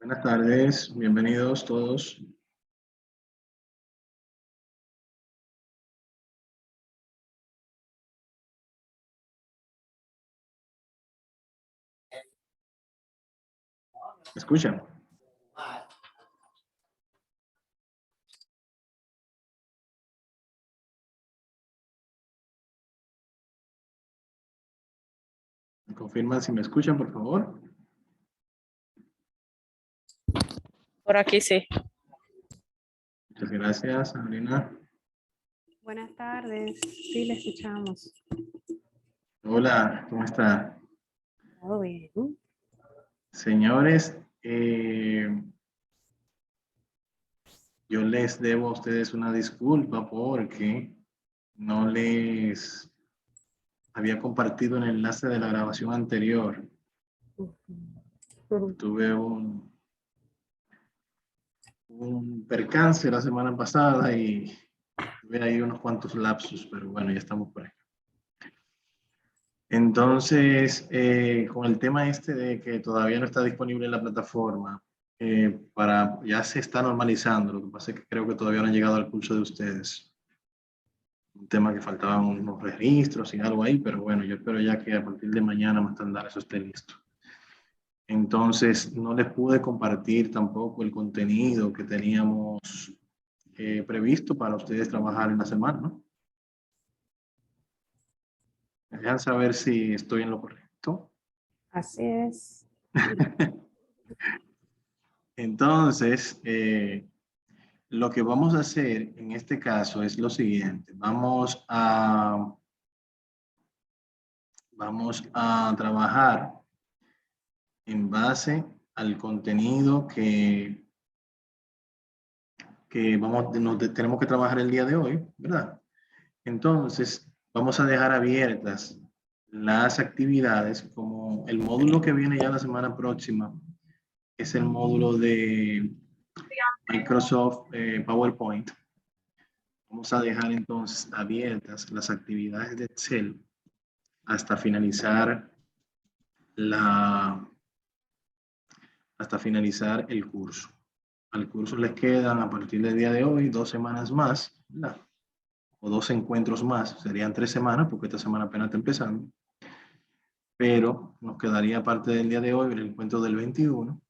Buenas tardes, bienvenidos todos. ¿Me escuchan? ¿Me confirman si me escuchan, por favor? Por aquí sí. Muchas gracias, Sabrina. Buenas tardes, sí, le escuchamos. Hola, ¿cómo está? Todo bien. Señores, yo les debo a ustedes una disculpa porque no les había compartido el enlace de la grabación anterior. Tuve un percance la semana pasada y tuve ahí unos cuantos lapsus, pero bueno, ya estamos por ahí. Entonces, con el tema este de que todavía no está disponible en la plataforma, ya se está normalizando. Lo que pasa es que creo que todavía no han llegado al curso de ustedes. Un tema que faltaban unos registros y algo ahí, pero bueno, yo espero ya que a partir de mañana más tardar eso esté listo. Entonces, no les pude compartir tampoco el contenido que teníamos previsto para ustedes trabajar en la semana, ¿no? Me dejan saber si estoy en lo correcto. Así es. Entonces, lo que vamos a hacer en este caso es lo siguiente. Vamos a trabajar en base al contenido que tenemos que trabajar el día de hoy, ¿verdad? Entonces, vamos a dejar abiertas las actividades, como el módulo que viene ya la semana próxima es el módulo de Microsoft PowerPoint. Vamos a dejar entonces abiertas las actividades de Excel hasta finalizar el curso. Al curso les quedan a partir del día de hoy 2 semanas más, ¿verdad? O 2 encuentros más, serían 3 semanas porque esta semana apenas está empezando. Pero nos quedaría parte del día de hoy el encuentro del 21,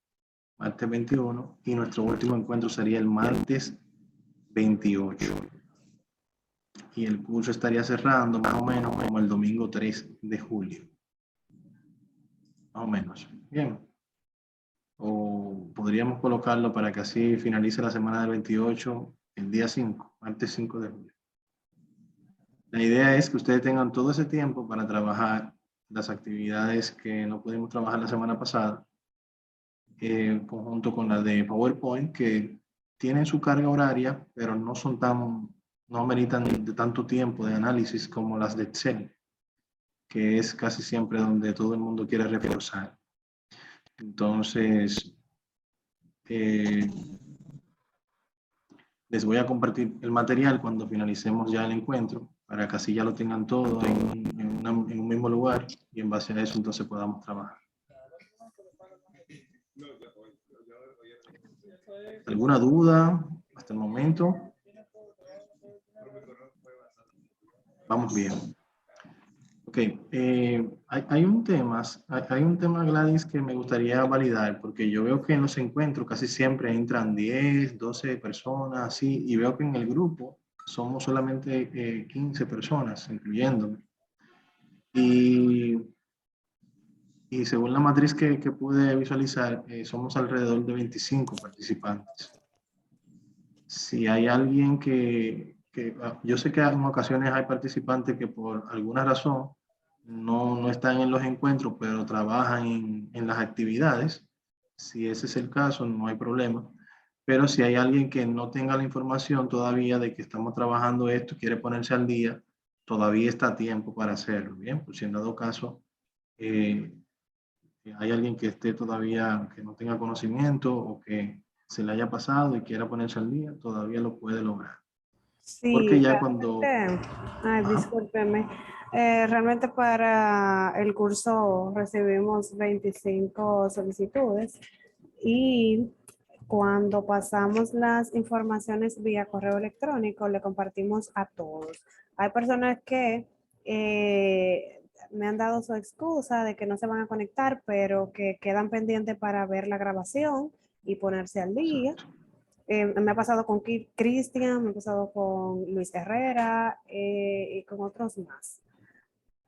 martes 21, y nuestro último encuentro sería el martes 28. Y el curso estaría cerrando más o menos como el domingo 3 de julio. Más o menos. Bien. O podríamos colocarlo para que así finalice la semana del 28, el día 5, martes 5 de julio. La idea es que ustedes tengan todo ese tiempo para trabajar las actividades que no pudimos trabajar la semana pasada, en conjunto con las de PowerPoint, que tienen su carga horaria, pero no ameritan de tanto tiempo de análisis como las de Excel, que es casi siempre donde todo el mundo quiere reforzar. Entonces, les voy a compartir el material cuando finalicemos ya el encuentro, para que así ya lo tengan todo en un mismo lugar y en base a eso entonces podamos trabajar. ¿Alguna duda hasta el momento? Vamos bien. Ok, hay un tema, Gladys, que me gustaría validar, porque yo veo que en los encuentros casi siempre entran 10, 12 personas, así, y veo que en el grupo somos solamente 15 personas, incluyéndome. Y según la matriz que pude visualizar, somos alrededor de 25 participantes. Si hay alguien yo sé que en ocasiones hay participantes que por alguna razón no están en los encuentros, pero trabajan en las actividades. Si ese es el caso, no hay problema. Pero si hay alguien que no tenga la información todavía de que estamos trabajando esto, quiere ponerse al día, todavía está a tiempo para hacerlo. Bien, pues si en dado caso hay alguien que esté todavía, que no tenga conocimiento o que se le haya pasado y quiera ponerse al día, todavía lo puede lograr. Porque Sí, ya cuando... discúlpeme. Realmente para el curso recibimos 25 solicitudes y cuando pasamos las informaciones vía correo electrónico, le compartimos a todos. Hay personas que me han dado su excusa de que no se van a conectar, pero que quedan pendientes para ver la grabación y ponerse al día. Exacto. Me ha pasado con Cristian, me ha pasado con Luis Herrera y con otros más.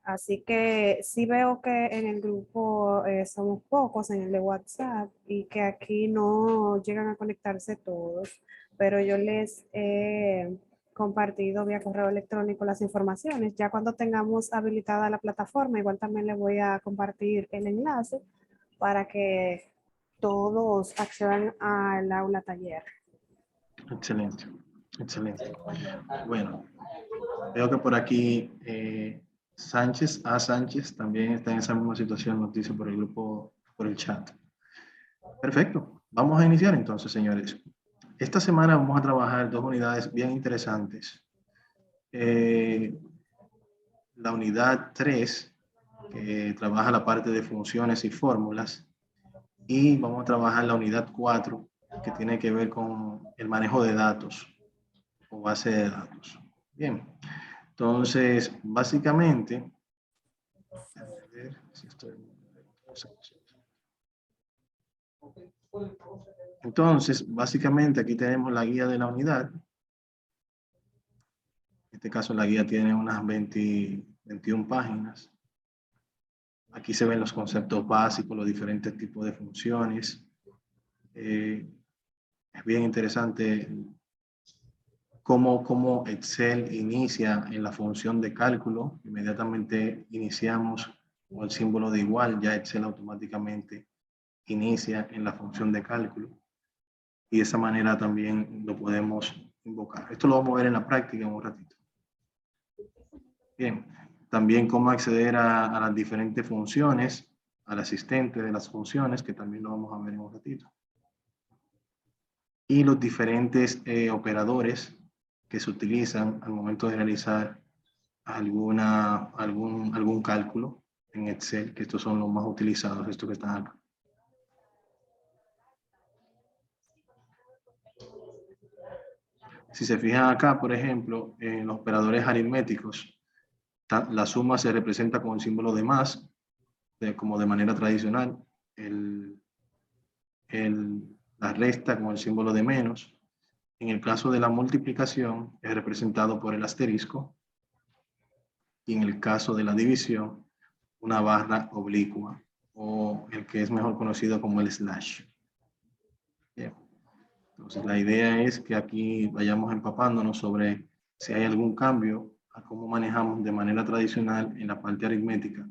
Así que sí veo que en el grupo somos pocos, en el de WhatsApp, y que aquí no llegan a conectarse todos, pero yo les he compartido vía correo electrónico las informaciones. Ya cuando tengamos habilitada la plataforma, igual también les voy a compartir el enlace para que todos accedan al aula taller. Excelente, excelente. Bueno, veo que por aquí Sánchez, A. Sánchez, también está en esa misma situación, nos dice por el grupo, por el chat. Perfecto, vamos a iniciar entonces, señores. Esta semana vamos a trabajar dos unidades bien interesantes. La unidad 3, que trabaja la parte de funciones y fórmulas, y vamos a trabajar la unidad 4, que tiene que ver con el manejo de datos o base de datos. Bien, entonces, básicamente, déjame ver si estoy... Entonces, básicamente aquí tenemos la guía de la unidad. En este caso la guía tiene unas 21 páginas. Aquí se ven los conceptos básicos, los diferentes tipos de funciones. Es bien interesante cómo Excel inicia en la función de cálculo. Inmediatamente iniciamos con el símbolo de igual, ya Excel automáticamente inicia en la función de cálculo. Y de esa manera también lo podemos invocar. Esto lo vamos a ver en la práctica en un ratito. Bien, también cómo acceder a las diferentes funciones, al asistente de las funciones, que también lo vamos a ver en un ratito. Y los diferentes operadores que se utilizan al momento de realizar algún cálculo en Excel, que estos son los más utilizados, estos que están acá. Si se fijan acá, por ejemplo, en los operadores aritméticos, la suma se representa con el símbolo de más, como de manera tradicional. La resta con el símbolo de menos. En el caso de la multiplicación es representado por el asterisco. Y en el caso de la división, una barra oblicua, o el que es mejor conocido como el slash. Bien. Entonces la idea es que aquí vayamos empapándonos sobre si hay algún cambio a cómo manejamos de manera tradicional en la parte aritmética.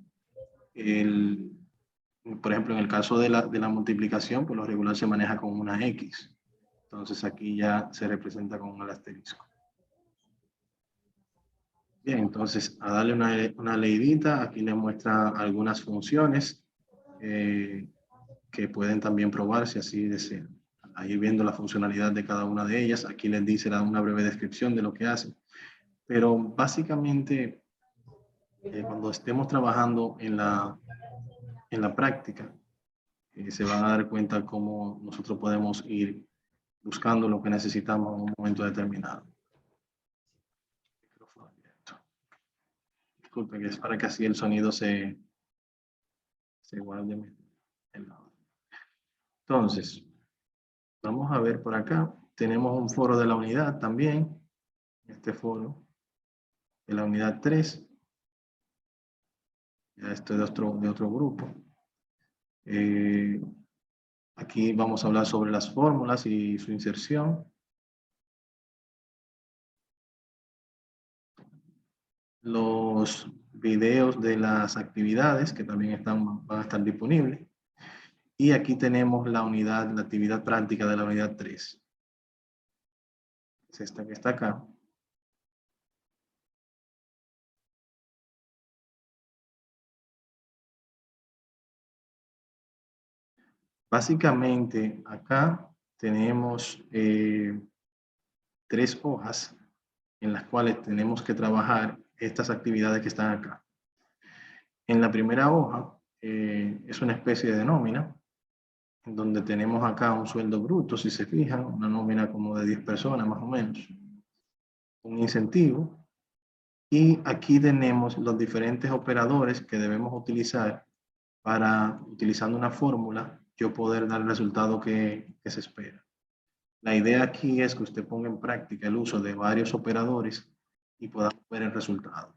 Por ejemplo, en el caso de la multiplicación, por lo regular se maneja con una X. Entonces aquí ya se representa con el asterisco. Bien, entonces a darle una leidita, aquí les muestra algunas funciones que pueden también probar si así desean. Ahí viendo la funcionalidad de cada una de ellas, aquí les dice una breve descripción de lo que hacen. Pero básicamente, cuando estemos trabajando en la práctica, se van a dar cuenta cómo nosotros podemos ir buscando lo que necesitamos en un momento determinado. Disculpen, que es para que así el sonido se guarde en el lado. Entonces, vamos a ver por acá. Tenemos un foro de la unidad también. Este foro de la unidad 3. Ya esto es de otro grupo. Aquí vamos a hablar sobre las fórmulas y su inserción. Los videos de las actividades que también van a estar disponibles. Y aquí tenemos la actividad práctica de la unidad 3. Es esta que está acá. Básicamente, acá tenemos 3 hojas en las cuales tenemos que trabajar estas actividades que están acá. En la primera hoja es una especie de nómina en donde tenemos acá un sueldo bruto, si se fijan, una nómina como de 10 personas más o menos, un incentivo, y aquí tenemos los diferentes operadores que debemos utilizar para, utilizando una fórmula, yo poder dar el resultado que se espera. La idea aquí es que usted ponga en práctica el uso de varios operadores y podamos ver el resultado.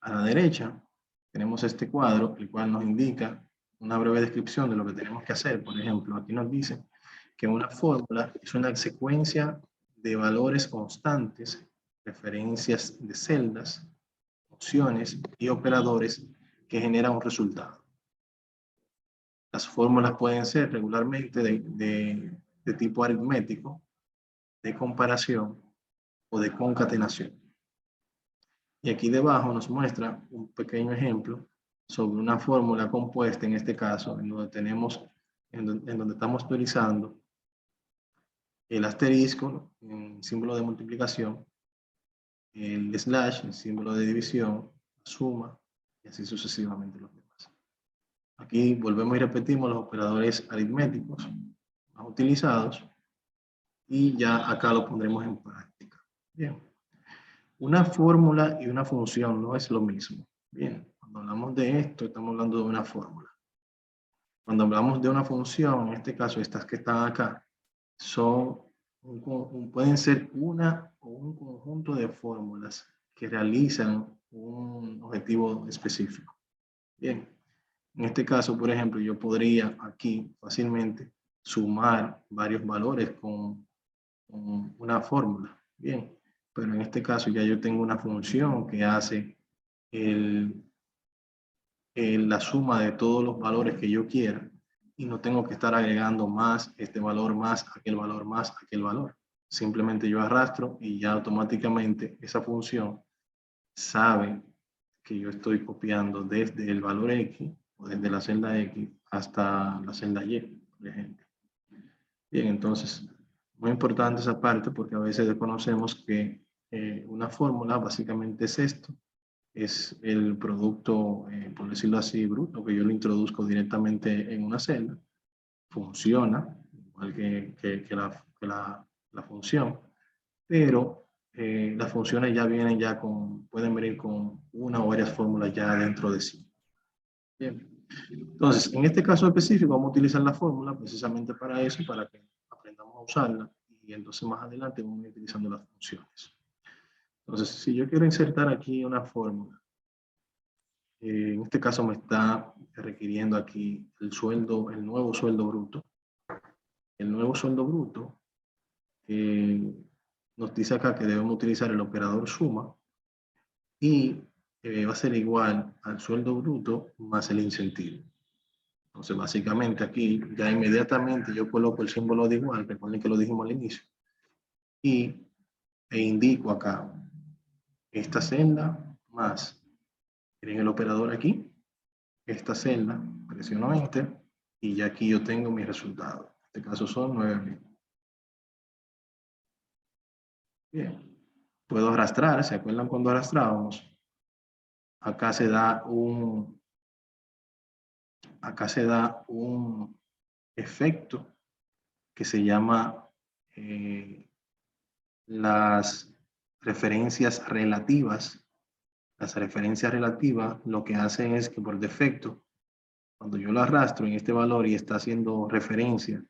A la derecha tenemos este cuadro, el cual nos indica una breve descripción de lo que tenemos que hacer. Por ejemplo, aquí nos dice que una fórmula es una secuencia de valores constantes, referencias de celdas, opciones y operadores que generan un resultado. Las fórmulas pueden ser regularmente de tipo aritmético, de comparación o de concatenación. Y aquí debajo nos muestra un pequeño ejemplo sobre una fórmula compuesta, en este caso, en donde tenemos, en donde estamos utilizando el asterisco, el símbolo de multiplicación, el slash, el símbolo de división, suma, y así sucesivamente los demás. Aquí volvemos y repetimos los operadores aritméticos más utilizados, y ya acá lo pondremos en práctica. Bien. Una fórmula y una función no es lo mismo. Bien, cuando hablamos de esto, estamos hablando de una fórmula. Cuando hablamos de una función, en este caso estas que están acá, pueden ser una o un conjunto de fórmulas que realizan un objetivo específico. Bien, en este caso, por ejemplo, yo podría aquí fácilmente sumar varios valores con una fórmula. Bien, pero en este caso ya yo tengo una función que hace la suma de todos los valores que yo quiera y no tengo que estar agregando más este valor, más aquel valor, más aquel valor. Simplemente yo arrastro y ya automáticamente esa función sabe que yo estoy copiando desde el valor X o desde la celda X hasta la celda Y, por ejemplo. Bien, entonces, muy importante esa parte porque a veces desconocemos que una fórmula básicamente es esto. Es el producto, por decirlo así, bruto, que yo lo introduzco directamente en una celda. Funciona, igual que la función, pero las funciones ya vienen ya pueden venir con una o varias fórmulas ya dentro de sí. Bien. Entonces, en este caso específico, vamos a utilizar la fórmula precisamente para eso, para que aprendamos a usarla, y entonces más adelante vamos a ir utilizando las funciones. Entonces, si yo quiero insertar aquí una fórmula, en este caso me está requiriendo aquí el sueldo, el nuevo sueldo bruto. El nuevo sueldo bruto nos dice acá que debemos utilizar el operador suma y va a ser igual al sueldo bruto más el incentivo. Entonces, básicamente aquí ya inmediatamente yo coloco el símbolo de igual, recuerden que lo dijimos al inicio, e indico acá esta celda más, miren el operador aquí, esta celda, presiono Enter y ya aquí yo tengo mi resultado. En este caso son 9.000. Bien, puedo arrastrar, ¿se acuerdan cuando arrastrábamos? Acá se da un efecto que se llama las referencias relativas. Las referencias relativas lo que hacen es que por defecto, cuando yo lo arrastro en este valor y está haciendo referencia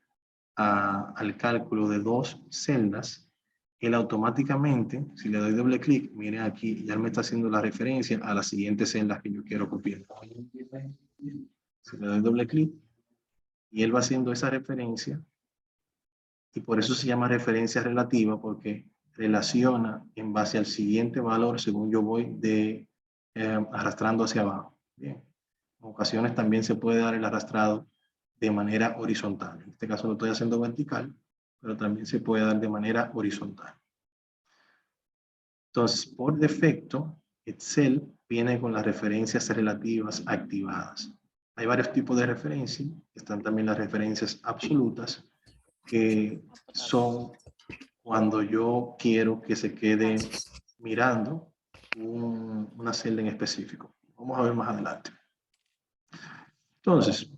al cálculo de dos celdas, él automáticamente, si le doy doble clic, miren aquí, ya me está haciendo la referencia a las siguientes celdas que yo quiero copiar. Si le doy doble clic, y él va haciendo esa referencia, y por eso se llama referencia relativa, porque relaciona en base al siguiente valor según yo voy arrastrando hacia abajo. Bien. En ocasiones también se puede dar el arrastrado de manera horizontal. En este caso lo estoy haciendo vertical, pero también se puede dar de manera horizontal. Entonces, por defecto, Excel viene con las referencias relativas activadas. Hay varios tipos de referencias. Están también las referencias absolutas, que son cuando yo quiero que se quede mirando una celda en específico. Vamos a ver más adelante. Entonces,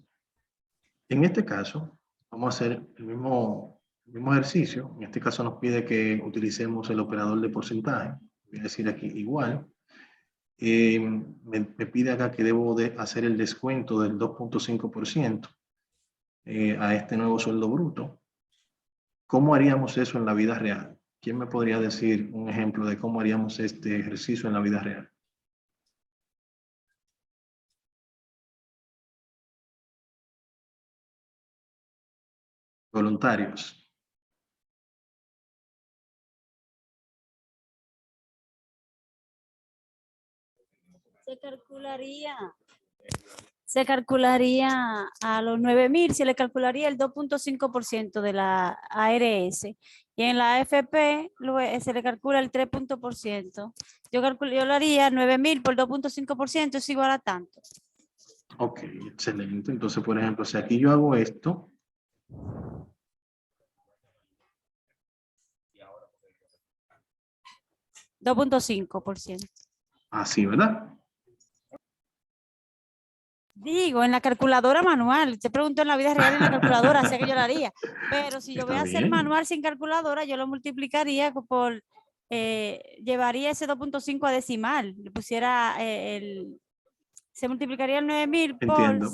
En este caso, vamos a hacer el mismo ejercicio. En este caso nos pide que utilicemos el operador de porcentaje. Voy a decir aquí igual. Me pide acá que debo de hacer el descuento del 2.5% a este nuevo sueldo bruto. ¿Cómo haríamos eso en la vida real? ¿Quién me podría decir un ejemplo de cómo haríamos este ejercicio en la vida real? Voluntarios. Se calcularía a los 9.000, se le calcularía el 2.5% de la ARS. Y en la AFP se le calcula el 3%. Yo lo haría 9.000 por 2.5%, es igual a tanto. Ok, excelente. Entonces, por ejemplo, si aquí yo hago esto, 2.5%. así, ¿verdad? Digo, en la calculadora manual. Te pregunto en la vida real, en la calculadora, sé que yo lo haría. Pero si yo voy a hacer manual sin calculadora, yo lo multiplicaría por, llevaría ese 2.5 a decimal. Le pusiera se multiplicaría el 9.000 por Entiendo.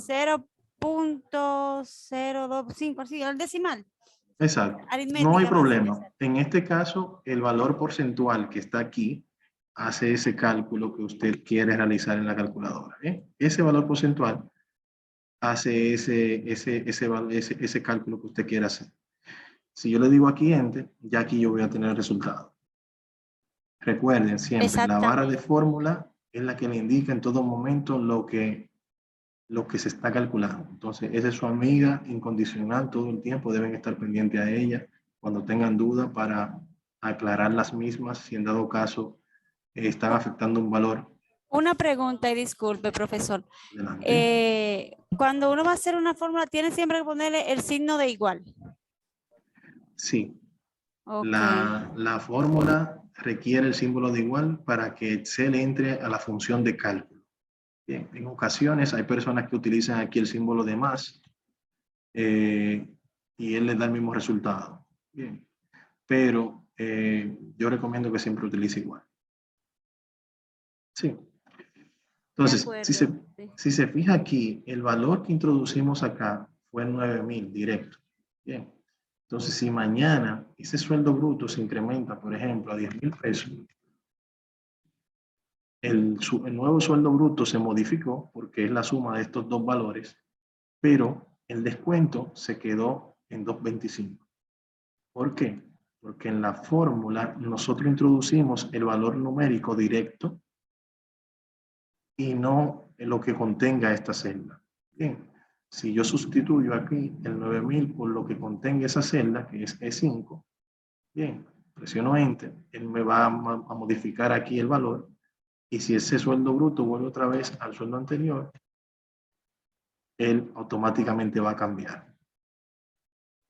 0.025, así, al decimal. Exacto. Aritmética No hay básica, problema. exacto. En este caso, el valor porcentual que está aquí hace ese cálculo que usted quiere realizar en la calculadora. Ese valor porcentual hace ese cálculo que usted quiere hacer. Si yo le digo aquí Enter, ya aquí yo voy a tener el resultado. Recuerden siempre, la barra de fórmula es la que le indica en todo momento lo que se está calculando. Entonces, esa es su amiga incondicional todo el tiempo, deben estar pendientes a ella cuando tengan duda para aclarar las mismas si en dado caso están afectando un valor. Una pregunta y disculpe, profesor. Cuando uno va a hacer una fórmula, tiene siempre que ponerle el signo de igual. Sí. Okay. La fórmula requiere el símbolo de igual para que Excel entre a la función de cálculo. Bien, en ocasiones hay personas que utilizan aquí el símbolo de más y él les da el mismo resultado. Bien, pero yo recomiendo que siempre utilice igual. Sí. Entonces, si se fija aquí, el valor que introducimos acá fue 9.000 directo. Bien. Entonces, si mañana ese sueldo bruto se incrementa, por ejemplo, a 10.000 pesos, el nuevo sueldo bruto se modificó porque es la suma de estos dos valores, pero el descuento se quedó en 2.25. ¿Por qué? Porque en la fórmula nosotros introducimos el valor numérico directo y no lo que contenga esta celda. Bien, si yo sustituyo aquí el 9.000 por lo que contenga esa celda, que es E5, bien, presiono Enter, él me va a modificar aquí el valor, y si ese sueldo bruto vuelve otra vez al sueldo anterior, él automáticamente va a cambiar.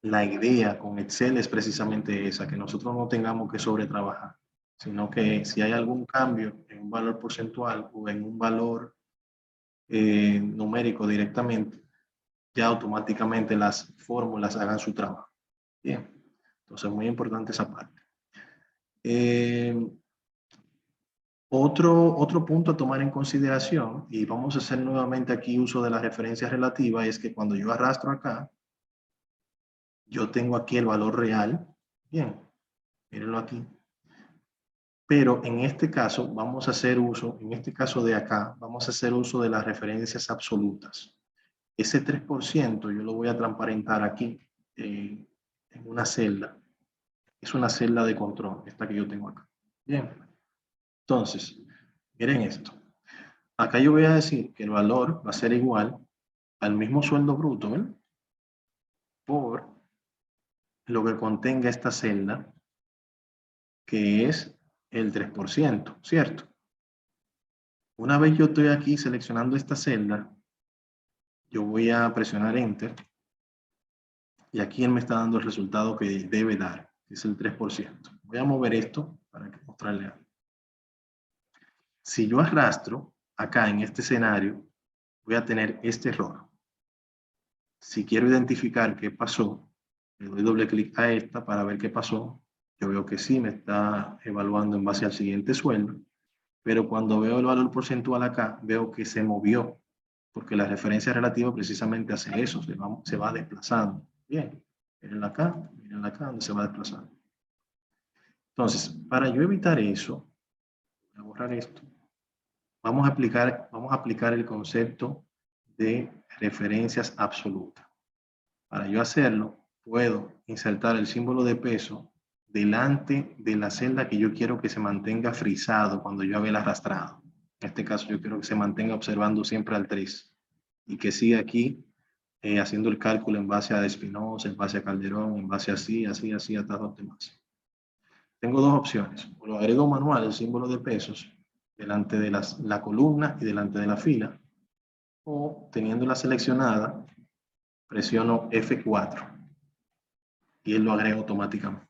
La idea con Excel es precisamente esa, que nosotros no tengamos que sobretrabajar, sino que si hay algún cambio en un valor porcentual o en un valor numérico directamente, ya automáticamente las fórmulas hagan su trabajo. Bien, entonces muy importante esa parte. Otro punto a tomar en consideración, y vamos a hacer nuevamente aquí uso de la referencia relativa, es que cuando yo arrastro acá, yo tengo aquí el valor real. Bien, mírenlo aquí. Pero en este caso vamos a hacer uso, en este caso de acá, vamos a hacer uso de las referencias absolutas. Ese 3% yo lo voy a transparentar aquí en una celda. Es una celda de control, esta que yo tengo acá. Bien. Entonces, miren esto. Acá yo voy a decir que el valor va a ser igual al mismo sueldo bruto, ¿ven? Por lo que contenga esta celda, que es el 3%, ¿cierto? Una vez yo estoy aquí seleccionando esta celda, yo voy a presionar Enter y aquí él me está dando el resultado que debe dar, que es el 3%. Voy a mover esto para mostrarle algo. Si yo arrastro acá en este escenario, voy a tener este error. Si quiero identificar qué pasó, le doy doble clic a esta para ver qué pasó. Yo veo que sí me está evaluando en base al siguiente sueldo, pero cuando veo el valor porcentual acá, veo que se movió, porque la referencia relativa precisamente hace eso, se va desplazando. Bien, mírenla acá, donde se va desplazando. Entonces, para yo evitar eso, voy a borrar esto, vamos a aplicar el concepto de referencias absolutas. Para yo hacerlo, puedo insertar el símbolo de peso delante de la celda que yo quiero que se mantenga frisado cuando yo haga el arrastrado. En este caso, yo quiero que se mantenga observando siempre al 3 y que siga aquí haciendo el cálculo en base a Espinosa, en base a Calderón, en base a así, hasta los demás. Tengo dos opciones. O lo agrego manual, el símbolo de pesos, delante de la columna y delante de la fila, o teniéndola seleccionada, presiono F4 y él lo agrega automáticamente.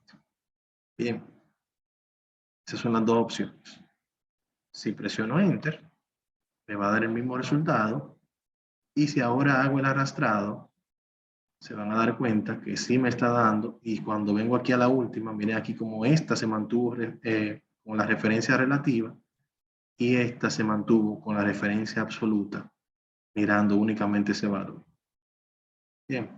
Bien, esas son las dos opciones. Si presiono Enter, me va a dar el mismo resultado, y si ahora hago el arrastrado, se van a dar cuenta que sí me está dando, y cuando vengo aquí a la última, miren aquí como esta se mantuvo con la referencia relativa, y esta se mantuvo con la referencia absoluta, mirando únicamente ese valor. Bien,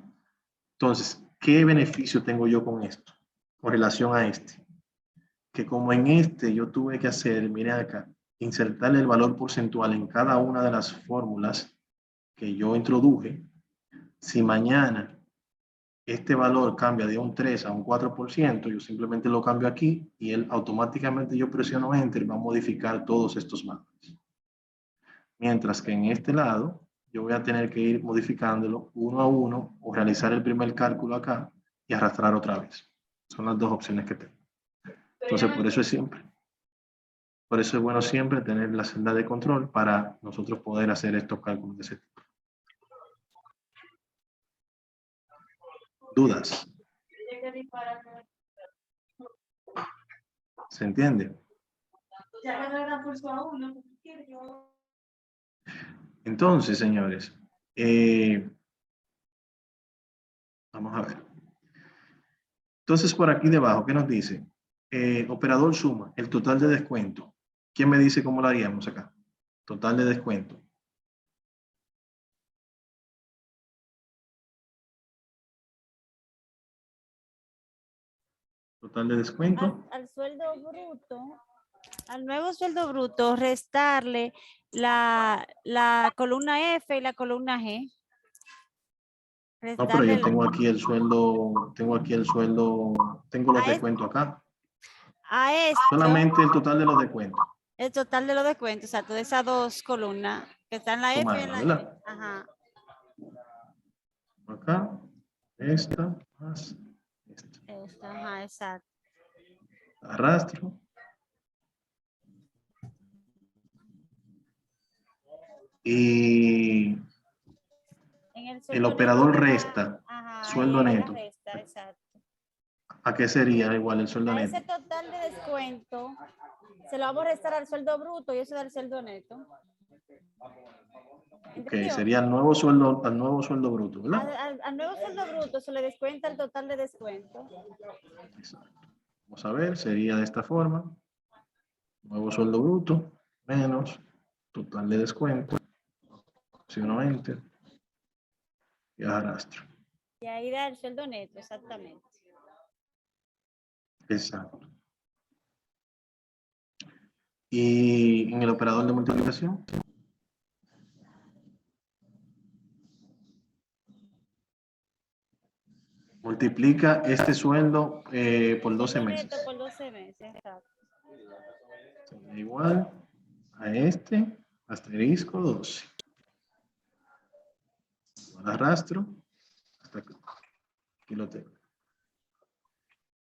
entonces, ¿qué beneficio tengo yo con esto? Con relación a este. Que como en este yo tuve que hacer, miren acá, insertarle el valor porcentual en cada una de las fórmulas que yo introduje. Si mañana este valor cambia de un 3 a un 4%, yo simplemente lo cambio aquí y él automáticamente, yo presiono Enter, va a modificar todos estos valores. Mientras que en este lado, yo voy a tener que ir modificándolo uno a uno o realizar el primer cálculo acá y arrastrar otra vez. Son las dos opciones que tengo. Entonces, por eso es bueno siempre tener la celda de control para nosotros poder hacer estos cálculos de ese tipo. ¿Dudas? ¿Se entiende? Entonces, señores, vamos a ver. Entonces, por aquí debajo, ¿qué nos dice? Operador suma, el total de descuento. ¿Quién me dice cómo lo haríamos acá? Total de descuento. Total de descuento. Al sueldo bruto, al nuevo sueldo bruto, restarle la columna F y la columna G. No, pero yo tengo aquí el sueldo, tengo los descuentos acá. A esto, solamente el total de los descuentos. El total de los descuentos, o sea, todas esas dos columnas que están en la F y en la G. Ajá. Acá, esta, más esta. Esta, ajá, exacto. Arrastro. Y el operador resta, ajá, sueldo neto. Resta, exacto. ¿A qué sería igual el sueldo neto? Ese total de descuento se lo vamos a restar al sueldo bruto y eso da el sueldo neto. Ok, sería al nuevo sueldo bruto, ¿verdad? Al nuevo sueldo bruto se le descuenta el total de descuento. Exacto. Vamos a ver, sería de esta forma. Nuevo sueldo bruto menos total de descuento. Presiono Enter y arrastro. Y ahí da el sueldo neto, exactamente. Exacto. Y en el operador de multiplicación. Multiplica este sueldo por 12 meses. Por 12 meses, exacto. Igual a este, asterisco 12. Lo arrastro hasta acá. Aquí lo tengo.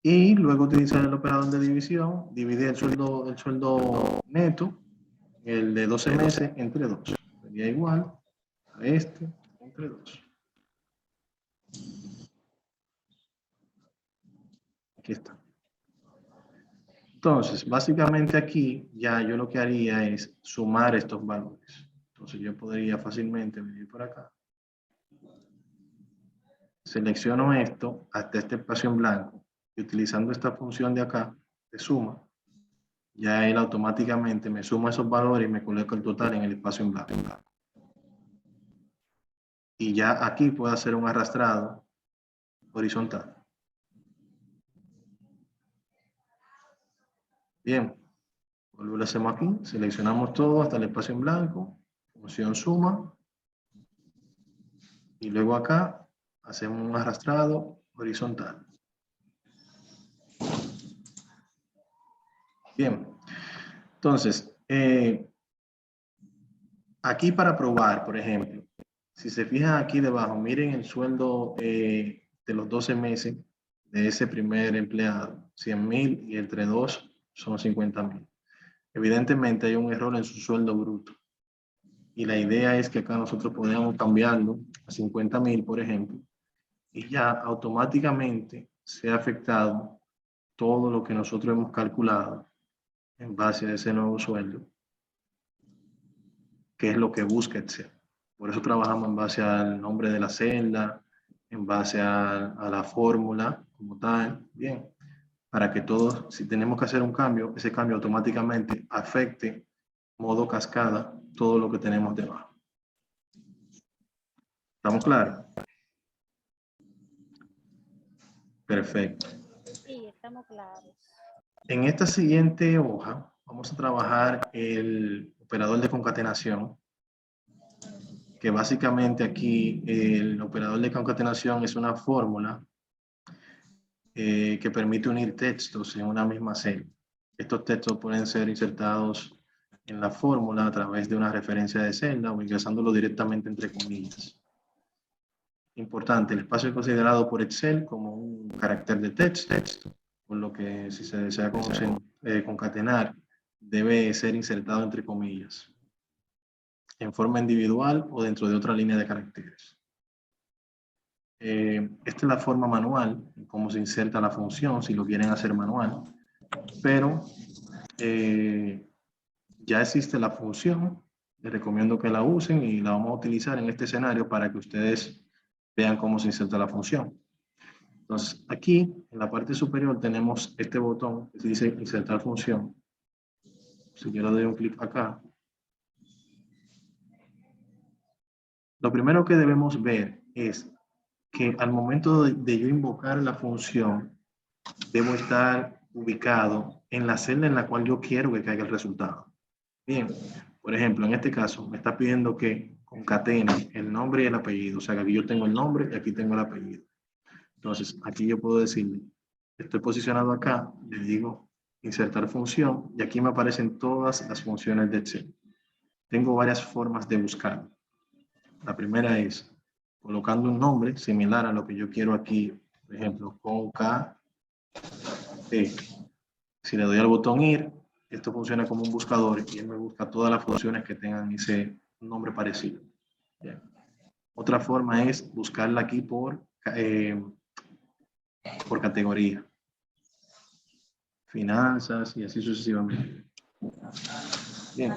Y luego utilizar el operador de división, dividir el sueldo neto, el de 12 meses, entre 2. Sería igual a este entre 2. Aquí está. Entonces, básicamente aquí ya yo lo que haría es sumar estos valores. Entonces yo podría fácilmente venir por acá selecciono esto hasta este espacio en blanco y utilizando esta función de acá, de suma, ya él automáticamente me suma esos valores y me coloca el total en el espacio en blanco. Y ya aquí puedo hacer un arrastrado horizontal. Bien, lo hacemos aquí, seleccionamos todo hasta el espacio en blanco, función suma, y luego acá hacemos un arrastrado horizontal. Bien, entonces, aquí para probar, por ejemplo, si se fijan aquí debajo, miren el sueldo de los 12 meses de ese primer empleado, 100,000 y entre dos son 50,000. Evidentemente hay un error en su sueldo bruto. Y la idea es que acá nosotros podamos cambiarlo a 50,000, por ejemplo, y ya automáticamente se ha afectado todo lo que nosotros hemos calculado en base a ese nuevo sueldo, que es lo que busca Excel. Por eso trabajamos en base al nombre de la celda, en base a la fórmula como tal, bien, para que todos, si tenemos que hacer un cambio, ese cambio automáticamente afecte modo cascada todo lo que tenemos debajo. ¿Estamos claros? Perfecto. Sí, estamos claros. En esta siguiente hoja vamos a trabajar el operador de concatenación, que básicamente aquí el operador de concatenación es una fórmula que permite unir textos en una misma celda. Estos textos pueden ser insertados en la fórmula a través de una referencia de celda o ingresándolo directamente entre comillas. Importante, el espacio es considerado por Excel como un carácter de texto, por lo que si se desea concatenar, debe ser insertado entre comillas, en forma individual o dentro de otra línea de caracteres. Esta es la forma manual, cómo se inserta la función, si lo quieren hacer manual, pero ya existe la función, les recomiendo que la usen y la vamos a utilizar en este escenario para que ustedes vean cómo se inserta la función. Entonces, aquí en la parte superior tenemos este botón que dice insertar función. Si yo le doy un clic acá, lo primero que debemos ver es que al momento de yo invocar la función, debo estar ubicado en la celda en la cual yo quiero que caiga el resultado. Bien, por ejemplo, en este caso me está pidiendo que concatene el nombre y el apellido. O sea, que aquí yo tengo el nombre y aquí tengo el apellido. Entonces, aquí yo puedo decirle, estoy posicionado acá, le digo insertar función y aquí me aparecen todas las funciones de Excel. Tengo varias formas de buscar. La primera es colocando un nombre similar a lo que yo quiero aquí, por ejemplo, concatene. Si le doy al botón ir, esto funciona como un buscador y él me busca todas las funciones que tengan ese nombre parecido. Bien. Otra forma es buscarla aquí por categoría. Finanzas y así sucesivamente. Bien.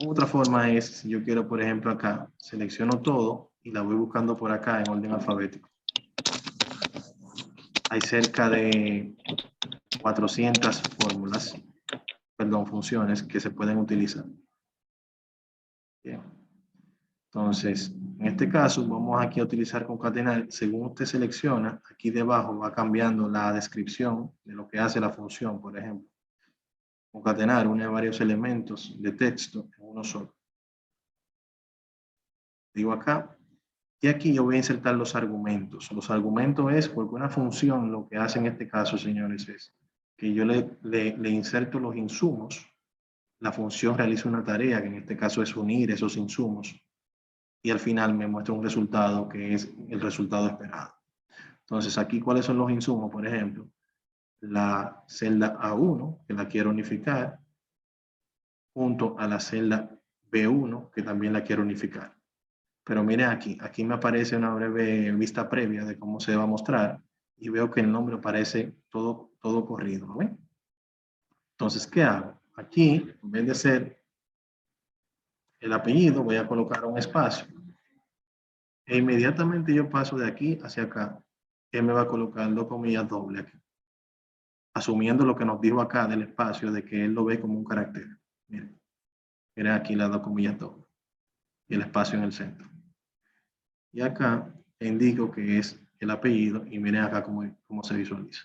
Otra forma es, si yo quiero, por ejemplo, acá, selecciono todo y la voy buscando por acá en orden alfabético. Hay cerca de 400 fórmulas, perdón, funciones que se pueden utilizar. Bien. Entonces, en este caso, vamos aquí a utilizar concatenar. Según usted selecciona, aquí debajo va cambiando la descripción de lo que hace la función, por ejemplo. Concatenar une varios elementos de texto en uno solo. Digo acá, y aquí yo voy a insertar los argumentos. Los argumentos es porque una función lo que hace en este caso, señores, es que yo le inserto los insumos. La función realiza una tarea, que en este caso es unir esos insumos. Y al final me muestra un resultado que es el resultado esperado. Entonces, aquí, ¿cuáles son los insumos? Por ejemplo, la celda A1, que la quiero unificar, junto a la celda B1, que también la quiero unificar. Pero miren aquí me aparece una breve vista previa de cómo se va a mostrar y veo que el nombre aparece todo corrido, ¿no ven? Entonces, ¿qué hago? Aquí, en vez de ser el apellido, voy a colocar un espacio. E inmediatamente yo paso de aquí hacia acá, él me va a colocar 2 comillas dobles aquí. Asumiendo lo que nos dijo acá del espacio, de que él lo ve como un carácter. Miren, miren aquí las 2 comillas dobles. Y el espacio en el centro. Y acá indico que es el apellido y miren acá cómo se visualiza.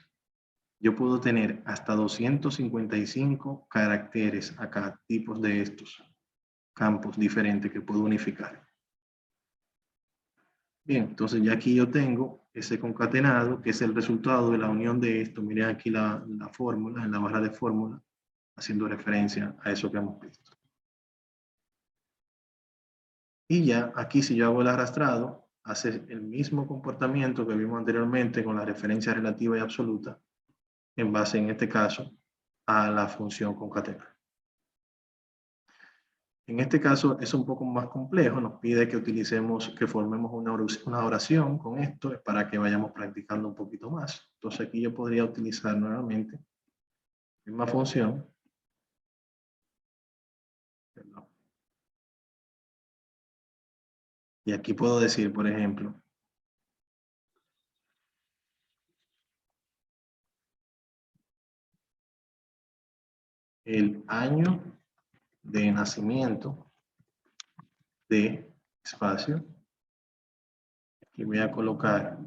Yo puedo tener hasta 255 caracteres acá, tipos de estos campos diferentes que puedo unificar. Bien, entonces ya aquí yo tengo ese concatenado, que es el resultado de la unión de esto. Miren aquí la fórmula, en la barra de fórmula, haciendo referencia a eso que hemos visto. Y ya aquí si yo hago el arrastrado, hace el mismo comportamiento que vimos anteriormente con la referencia relativa y absoluta, en base en este caso a la función concatenar. En este caso es un poco más complejo, nos pide que utilicemos, que formemos una oración con esto para que vayamos practicando un poquito más. Entonces aquí yo podría utilizar nuevamente la misma función. Y aquí puedo decir, por ejemplo, el año de nacimiento de espacio. Aquí voy a colocar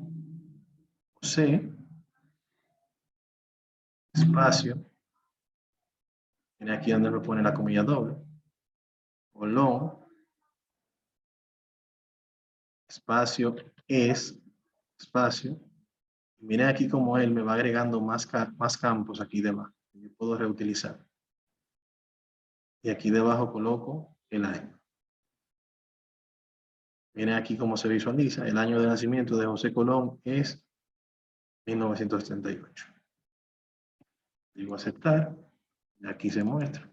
José, espacio. Miren aquí donde me pone la comilla doble. Colón, espacio, es, espacio. Miren aquí como él me va agregando más campos aquí debajo. Yo puedo reutilizar. Y aquí debajo coloco el año. Miren aquí cómo se visualiza. El año de nacimiento de José Colón es 1938. Digo aceptar. Y aquí se muestra.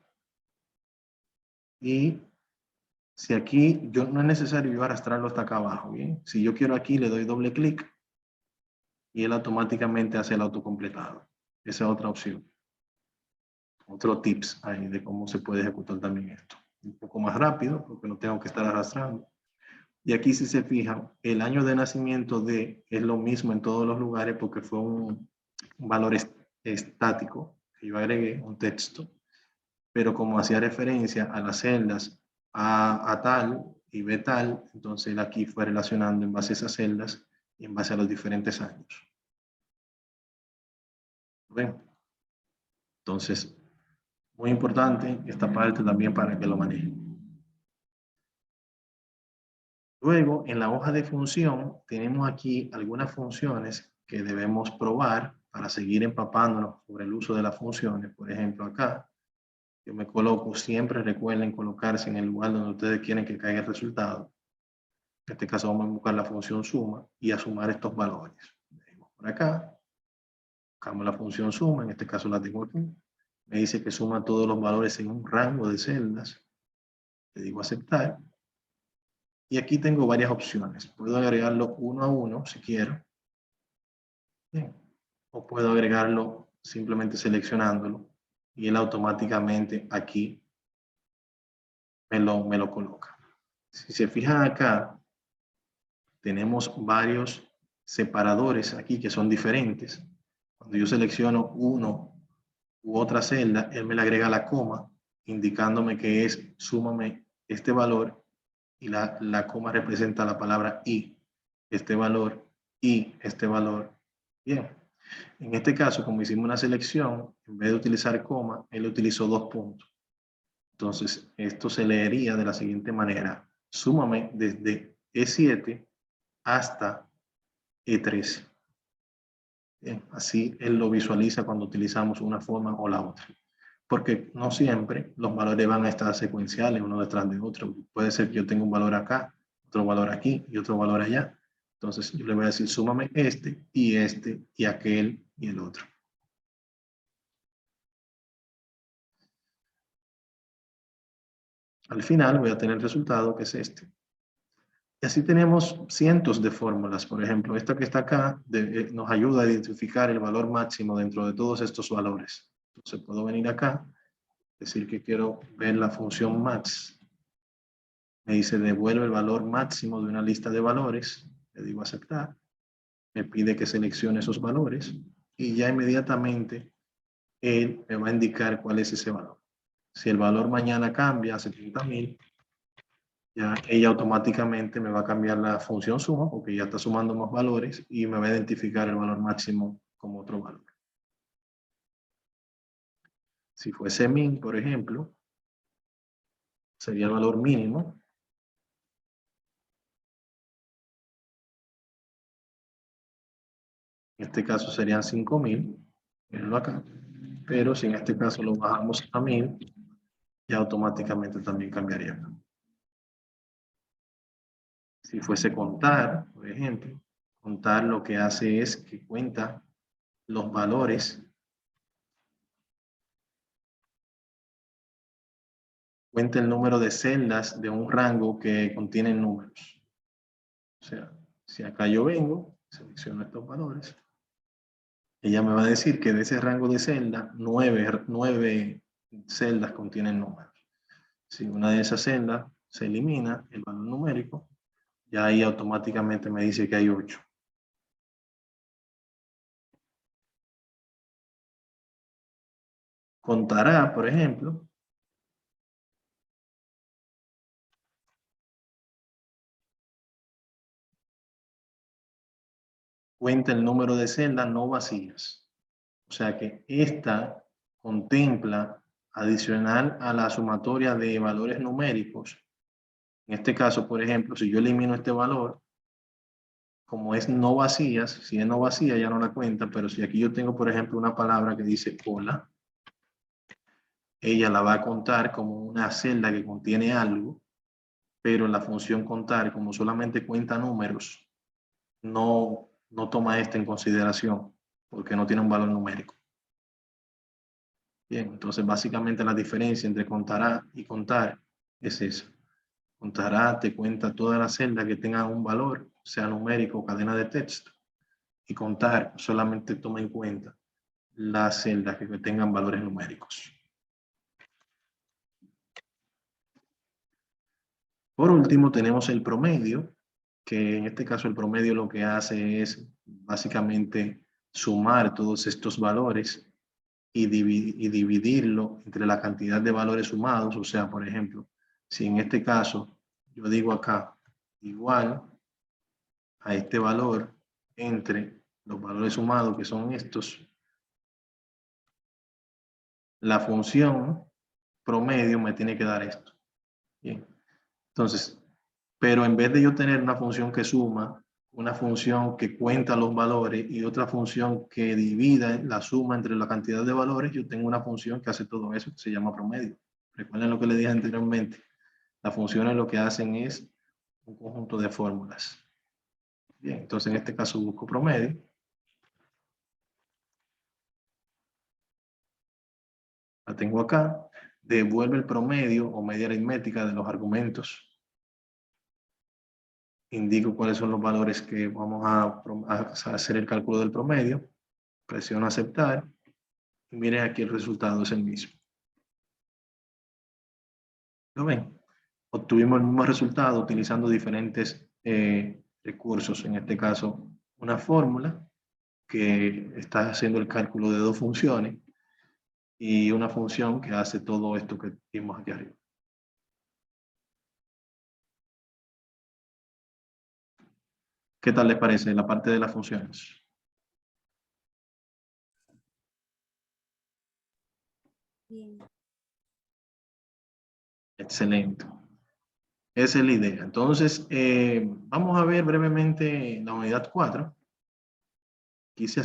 Y si aquí no es necesario yo arrastrarlo hasta acá abajo. ¿Bien? Si yo quiero aquí le doy doble clic. Y él automáticamente hace el autocompletado. Esa es otra opción. Otro tips ahí de cómo se puede ejecutar también esto. Un poco más rápido, porque no tengo que estar arrastrando. Y aquí si se fijan, el año de nacimiento de es lo mismo en todos los lugares porque fue un valor estático que yo agregué, un texto. Pero como hacía referencia a las celdas A tal y B tal, entonces él aquí fue relacionando en base a esas celdas y en base a los diferentes años. ¿Ven? Entonces, muy importante esta parte también para que lo manejen. Luego, en la hoja de función, tenemos aquí algunas funciones que debemos probar para seguir empapándonos sobre el uso de las funciones. Por ejemplo, acá, yo me coloco, siempre recuerden colocarse en el lugar donde ustedes quieren que caiga el resultado. En este caso vamos a buscar la función suma y a sumar estos valores. Venimos por acá, buscamos la función suma, en este caso la tengo aquí. Me dice que suma todos los valores en un rango de celdas. Le digo aceptar. Y aquí tengo varias opciones. Puedo agregarlo uno a uno si quiero. Bien. O puedo agregarlo simplemente seleccionándolo. Y él automáticamente aquí me lo coloca. Si se fijan acá, tenemos varios separadores aquí que son diferentes. Cuando yo selecciono uno u otra celda, él me le agrega la coma, indicándome que es súmame este valor y la coma representa la palabra y, este valor y este valor. Bien, en este caso, como hicimos una selección, en vez de utilizar coma, él utilizó 2 puntos. Entonces, esto se leería de la siguiente manera. Súmame desde E7 hasta E13. Bien, así él lo visualiza cuando utilizamos una forma o la otra. Porque no siempre los valores van a estar secuenciales uno detrás de otro. Puede ser que yo tenga un valor acá, otro valor aquí y otro valor allá. Entonces yo le voy a decir súmame este y aquel y el otro. Al final voy a tener el resultado que es este. Y así tenemos cientos de fórmulas. Por ejemplo, esta que está acá nos ayuda a identificar el valor máximo dentro de todos estos valores. Entonces puedo venir acá, decir que quiero ver la función max. Me dice devuelve el valor máximo de una lista de valores. Le digo aceptar. Me pide que seleccione esos valores y ya inmediatamente él me va a indicar cuál es ese valor. Si el valor mañana cambia a 70.000, ya ella automáticamente me va a cambiar la función suma porque ya está sumando más valores y me va a identificar el valor máximo como otro valor. Si fuese min, por ejemplo, sería el valor mínimo. En este caso serían 5.000, mírenlo acá. Pero si en este caso lo bajamos a 1.000, ya automáticamente también cambiaría acá. Si fuese contar, por ejemplo, contar lo que hace es que cuenta los valores, cuenta el número de celdas de un rango que contiene números. O sea, si acá yo vengo, selecciono estos valores, ella me va a decir que de ese rango de celdas, 9 celdas contienen números. Si una de esas celdas se elimina, el valor numérico, ya ahí automáticamente me dice que hay 8. Contará, por ejemplo, cuenta el número de celdas no vacías. O sea que esta contempla adicional a la sumatoria de valores numéricos. En este caso, por ejemplo, si yo elimino este valor, como es no vacías, si es no vacía ya no la cuenta, pero si aquí yo tengo, por ejemplo, una palabra que dice cola, ella la va a contar como una celda que contiene algo, pero la función contar, como solamente cuenta números, no toma esto en consideración, porque no tiene un valor numérico. Bien, entonces básicamente la diferencia entre contará y contar es eso. Contará te cuenta todas las celdas que tengan un valor, sea numérico o cadena de texto. Y contar solamente toma en cuenta las celdas que tengan valores numéricos. Por último tenemos el promedio, que en este caso el promedio lo que hace es básicamente sumar todos estos valores y dividirlo entre la cantidad de valores sumados. O sea, por ejemplo, si en este caso yo digo acá igual a este valor entre los valores sumados que son estos, la función promedio me tiene que dar esto. Bien. Entonces, pero en vez de yo tener una función que suma, una función que cuenta los valores y otra función que divida la suma entre la cantidad de valores, yo tengo una función que hace todo eso, que se llama promedio. Recuerden lo que les dije anteriormente. Las funciones lo que hacen es un conjunto de fórmulas. Bien, entonces en este caso busco promedio. La tengo acá. Devuelve el promedio o media aritmética de los argumentos. Indico cuáles son los valores que vamos a hacer el cálculo del promedio. Presiono aceptar. Y miren aquí el resultado es el mismo. ¿Lo ven? Obtuvimos el mismo resultado utilizando diferentes recursos. En este caso, una fórmula que está haciendo el cálculo de dos funciones y una función que hace todo esto que vimos aquí arriba. ¿Qué tal les parece la parte de las funciones? Bien. Excelente. Esa es la idea. Entonces, vamos a ver brevemente la unidad 4. Quise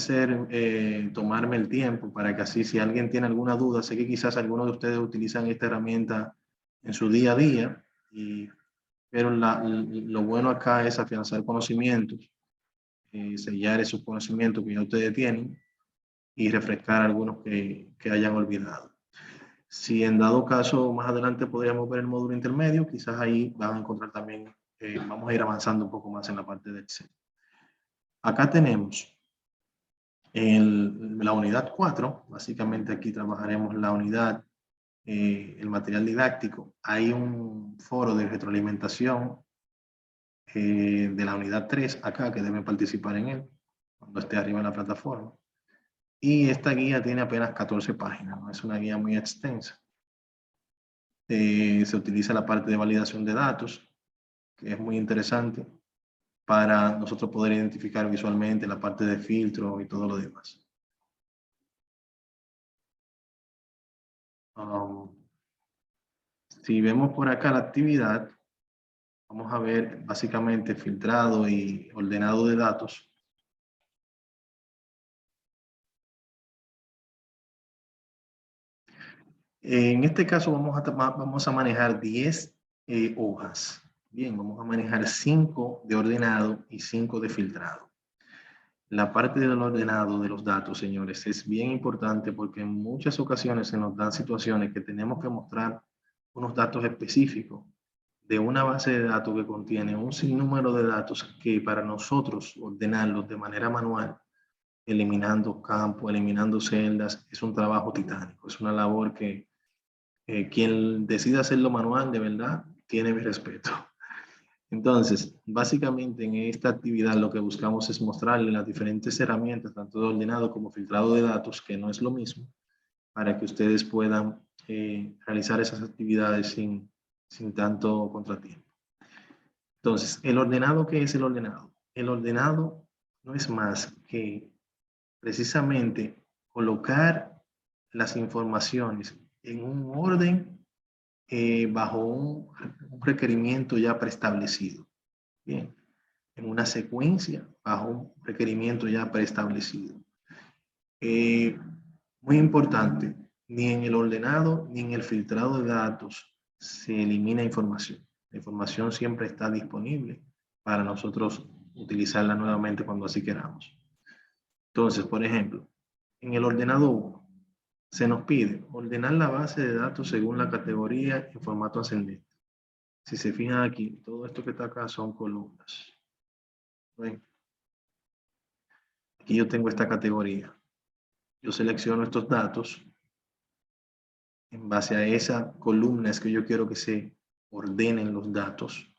tomarme el tiempo para que así, si alguien tiene alguna duda, sé que quizás algunos de ustedes utilizan esta herramienta en su día a día, pero lo bueno acá es afianzar conocimientos, sellar esos conocimientos que ya ustedes tienen y refrescar algunos que hayan olvidado. Si en dado caso más adelante podríamos ver el módulo intermedio, quizás ahí van a encontrar también, vamos a ir avanzando un poco más en la parte de Excel. Acá tenemos la unidad 4, básicamente aquí trabajaremos la unidad el material didáctico, hay un foro de retroalimentación de la unidad 3 acá que deben participar en él cuando esté arriba en la plataforma. Y esta guía tiene apenas 14 páginas, no es una guía muy extensa. Se utiliza la parte de validación de datos, que es muy interesante para nosotros poder identificar visualmente la parte de filtro y todo lo demás. Si vemos por acá la actividad, vamos a ver básicamente filtrado y ordenado de datos. En este caso vamos a manejar 10 hojas. Bien, vamos a manejar 5 de ordenado y 5 de filtrado. La parte del ordenado de los datos, señores, es bien importante porque en muchas ocasiones se nos dan situaciones que tenemos que mostrar unos datos específicos de una base de datos que contiene un sinnúmero de datos que para nosotros ordenarlos de manera manual, eliminando campos, eliminando celdas, es un trabajo titánico. Es una labor que quien decida hacerlo manual, de verdad, tiene mi respeto. Entonces, básicamente en esta actividad lo que buscamos es mostrarle las diferentes herramientas, tanto de ordenado como filtrado de datos, que no es lo mismo, para que ustedes puedan realizar esas actividades sin tanto contratiempo. Entonces, ¿el ordenado qué es el ordenado? El ordenado no es más que precisamente colocar las informaciones en un orden bajo un requerimiento ya preestablecido. Bien, en una secuencia bajo un requerimiento ya preestablecido. Muy importante, ni en el ordenado ni en el filtrado de datos se elimina información. La información siempre está disponible para nosotros utilizarla nuevamente cuando así queramos. Entonces, por ejemplo, en el ordenado 1, se nos pide ordenar la base de datos según la categoría en formato ascendente. Si se fijan aquí, todo esto que está acá son columnas. ¿Ven? Aquí yo tengo esta categoría. Yo selecciono estos datos. En base a esa columna es que yo quiero que se ordenen los datos.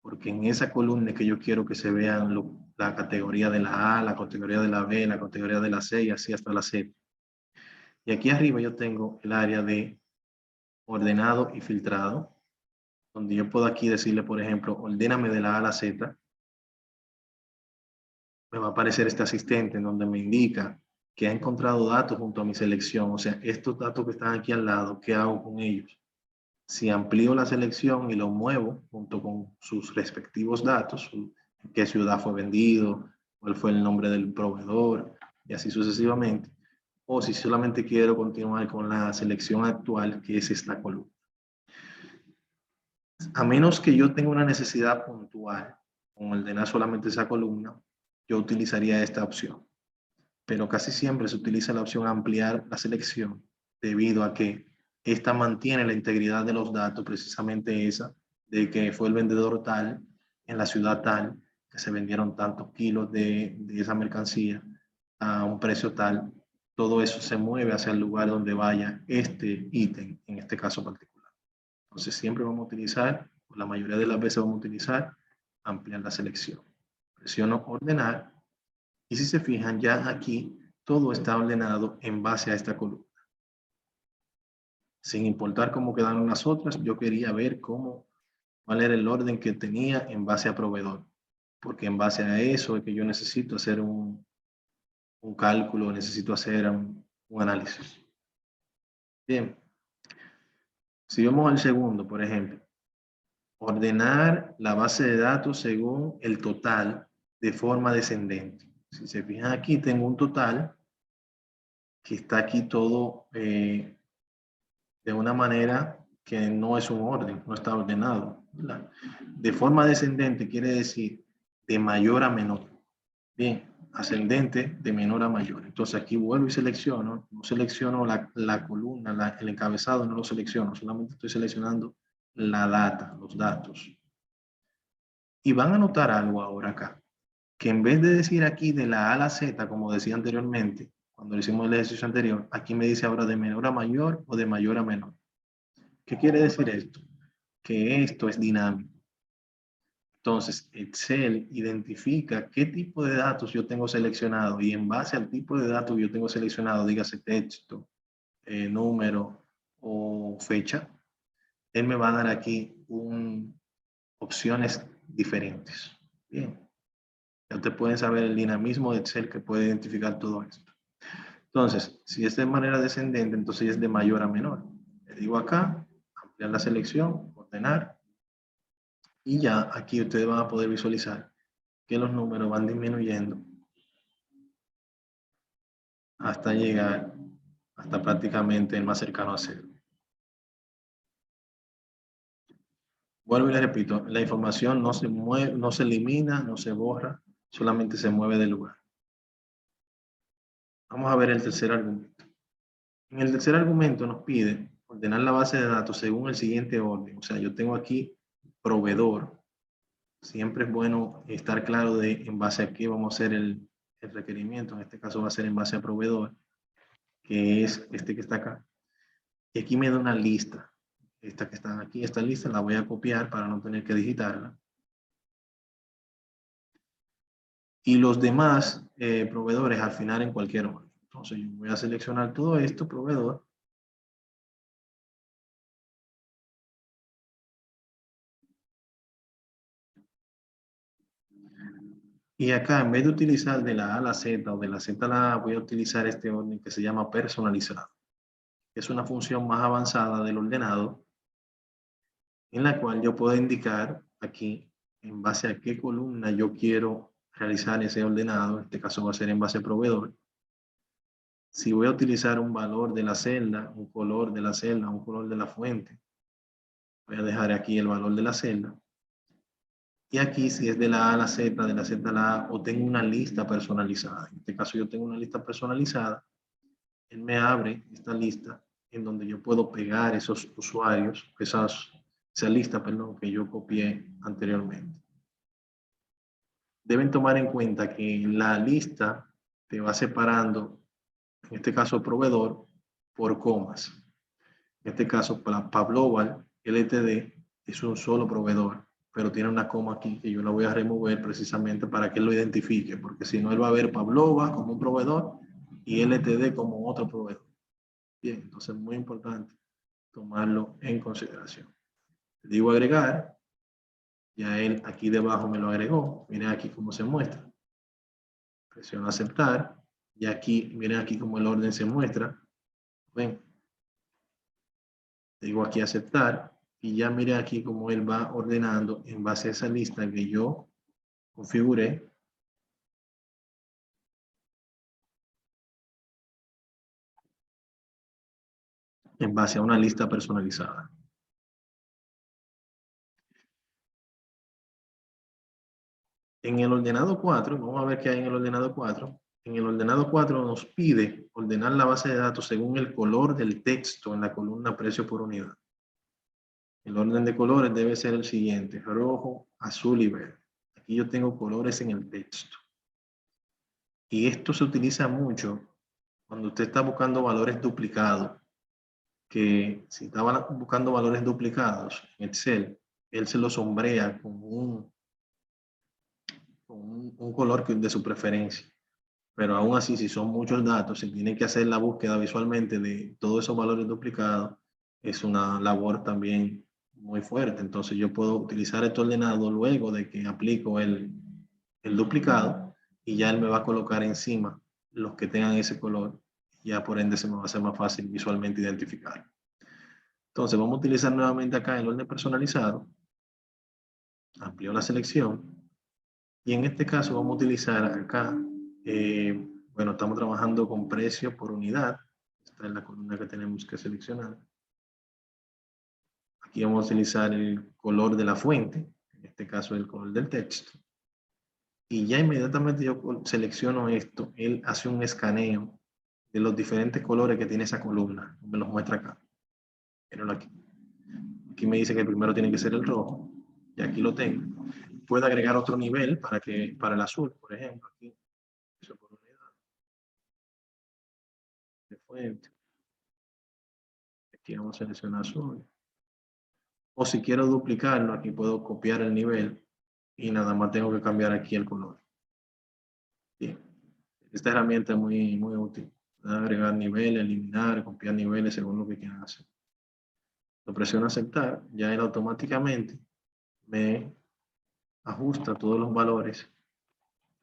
Porque en esa columna es que yo quiero que se vean la categoría de la A, la categoría de la B, la categoría de la C y así hasta la Z. Y aquí arriba yo tengo el área de ordenado y filtrado, donde yo puedo aquí decirle, por ejemplo, ordéname de la A a la Z. Me va a aparecer este asistente en donde me indica que ha encontrado datos junto a mi selección. O sea, estos datos que están aquí al lado, ¿qué hago con ellos? Si amplío la selección y lo muevo junto con sus respectivos datos, qué ciudad fue vendido, cuál fue el nombre del proveedor y así sucesivamente. O si solamente quiero continuar con la selección actual, que es esta columna. A menos que yo tenga una necesidad puntual con ordenar solamente esa columna, yo utilizaría esta opción. Pero casi siempre se utiliza la opción ampliar la selección debido a que esta mantiene la integridad de los datos, precisamente esa, de que fue el vendedor tal, en la ciudad tal, que se vendieron tantos kilos de esa mercancía a un precio tal. Todo eso se mueve hacia el lugar donde vaya este ítem, en este caso particular. Entonces siempre vamos a utilizar, o la mayoría de las veces vamos a utilizar, ampliar la selección. Presiono ordenar y si se fijan ya aquí todo está ordenado en base a esta columna. Sin importar cómo quedaron las otras, yo quería ver cuál era el orden que tenía en base a proveedor. Porque en base a eso es que yo necesito hacer un cálculo, necesito hacer un análisis. Bien. Si vamos al segundo, por ejemplo, ordenar la base de datos según el total de forma descendente. Si se fijan aquí, tengo un total que está aquí todo de una manera que no es un orden, no está ordenado, ¿verdad? De forma descendente quiere decir de mayor a menor. Bien, ascendente de menor a mayor. Entonces aquí vuelvo y selecciono, no selecciono la columna, el encabezado no lo selecciono, solamente estoy seleccionando la data, los datos. Y van a notar algo ahora acá, que en vez de decir aquí de la A a la Z, como decía anteriormente, cuando lo hicimos el ejercicio anterior, aquí me dice ahora de menor a mayor o de mayor a menor. ¿Qué quiere decir esto? Que esto es dinámico. Entonces, Excel identifica qué tipo de datos yo tengo seleccionado y en base al tipo de datos que yo tengo seleccionado, dígase texto, número o fecha, él me va a dar aquí opciones diferentes. Bien. Ya ustedes pueden saber el dinamismo de Excel que puede identificar todo esto. Entonces, si es de manera descendente, entonces es de mayor a menor. Le digo acá, ampliar la selección, ordenar, y ya aquí ustedes van a poder visualizar que los números van disminuyendo hasta llegar hasta prácticamente el más cercano a cero. Vuelvo y le repito, la información no se mueve, no se elimina, no se borra, solamente se mueve del lugar. Vamos a ver el tercer argumento. En el tercer argumento nos pide ordenar la base de datos según el siguiente orden. O sea, yo tengo aquí proveedor. Siempre es bueno estar claro de en base a qué vamos a hacer el requerimiento. En este caso va a ser en base a proveedor, que es este que está acá. Y aquí me da una lista. Esta que está aquí, esta lista la voy a copiar para no tener que digitarla. Y los demás proveedores al final en cualquier orden. Entonces yo voy a seleccionar todo esto, proveedor. Y acá, en vez de utilizar de la A a la Z o de la Z a la A, voy a utilizar este orden que se llama personalizado. Es una función más avanzada del ordenado, en la cual yo puedo indicar aquí, en base a qué columna yo quiero realizar ese ordenado. En este caso va a ser en base a proveedor. Si voy a utilizar un valor de la celda, un color de la celda, un color de la fuente, voy a dejar aquí el valor de la celda. Y aquí, si es de la A a la Z, de la Z a la A, o tengo una lista personalizada. En este caso, yo tengo una lista personalizada. Él me abre esta lista en donde yo puedo pegar esos usuarios, esa lista, perdón, que yo copié anteriormente. Deben tomar en cuenta que la lista te va separando, en este caso, proveedor, por comas. En este caso, para Pavloval LTD es un solo proveedor, pero tiene una coma aquí que yo la voy a remover precisamente para que él lo identifique, porque si no, él va a ver Pavlova como un proveedor y LTD como otro proveedor. Bien, entonces es muy importante tomarlo en consideración. Le digo agregar, ya él aquí debajo me lo agregó, miren aquí cómo se muestra. Presiono aceptar, y aquí, miren aquí cómo el orden se muestra. Ven, le digo aquí aceptar, y ya mire aquí cómo él va ordenando en base a esa lista que yo configuré. En base a una lista personalizada. En el ordenado 4, vamos a ver qué hay en el ordenado 4. En el ordenado 4 nos pide ordenar la base de datos según el color del texto en la columna precio por unidad. El orden de colores debe ser el siguiente: rojo, azul y verde. Aquí yo tengo colores en el texto. Y esto se utiliza mucho cuando usted está buscando valores duplicados. Que si estaba buscando valores duplicados en Excel, él se lo sombrea con un color de su preferencia. Pero aún así, si son muchos datos, si tiene que hacer la búsqueda visualmente de todos esos valores duplicados, es una labor también muy fuerte. Entonces yo puedo utilizar este ordenado luego de que aplico el duplicado, y ya él me va a colocar encima los que tengan ese color. Ya por ende se me va a hacer más fácil visualmente identificar. Entonces vamos a utilizar nuevamente acá el orden personalizado. Amplio la selección. Y en este caso vamos a utilizar acá, bueno, estamos trabajando con precio por unidad. Esta es la columna que tenemos que seleccionar. Aquí vamos a utilizar el color de la fuente, en este caso el color del texto. Y ya inmediatamente yo selecciono esto, él hace un escaneo de los diferentes colores que tiene esa columna. Me los muestra acá. Mírenlo aquí. Aquí me dice que el primero tiene que ser el rojo. Y aquí lo tengo. Puedo agregar otro nivel para el azul, por ejemplo. Aquí, fuente. Aquí vamos a seleccionar azul. O si quiero duplicarlo, aquí puedo copiar el nivel y nada más tengo que cambiar aquí el color. Bien. Esta herramienta es muy útil. Agregar niveles, eliminar, copiar niveles según lo que quieran hacer. Lo presiono aceptar, ya él automáticamente me ajusta todos los valores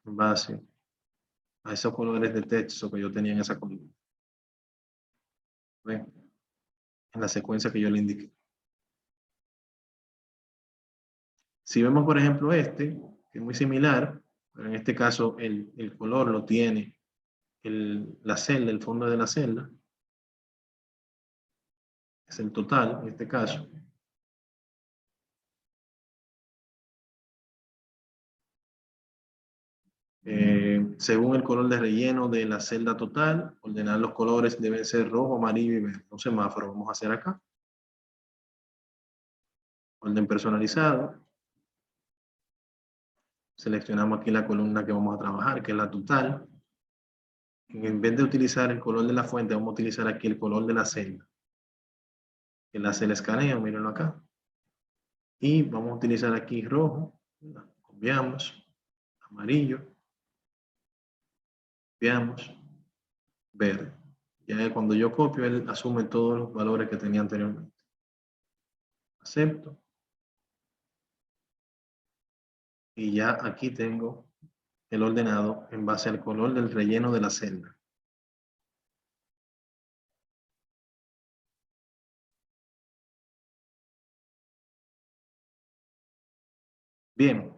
en base a esos colores de texto que yo tenía en esa columna. ¿Ven? En la secuencia que yo le indiqué. Si vemos, por ejemplo, este, que es muy similar, pero en este caso el color lo tiene la celda, el fondo de la celda, es el total en este caso. Según el color de relleno de la celda total, ordenar los colores deben ser rojo, amarillo y verde. Un semáforo vamos a hacer acá. Orden personalizado. Seleccionamos aquí la columna que vamos a trabajar, que es la total. En vez de utilizar el color de la fuente, vamos a utilizar aquí el color de la celda. Que la celda escaneo, mírenlo acá. Y vamos a utilizar aquí rojo. Copiamos. Amarillo. Copiamos. Verde. Ya cuando yo copio, él asume todos los valores que tenía anteriormente. Acepto. Y ya aquí tengo el ordenado en base al color del relleno de la celda. Bien,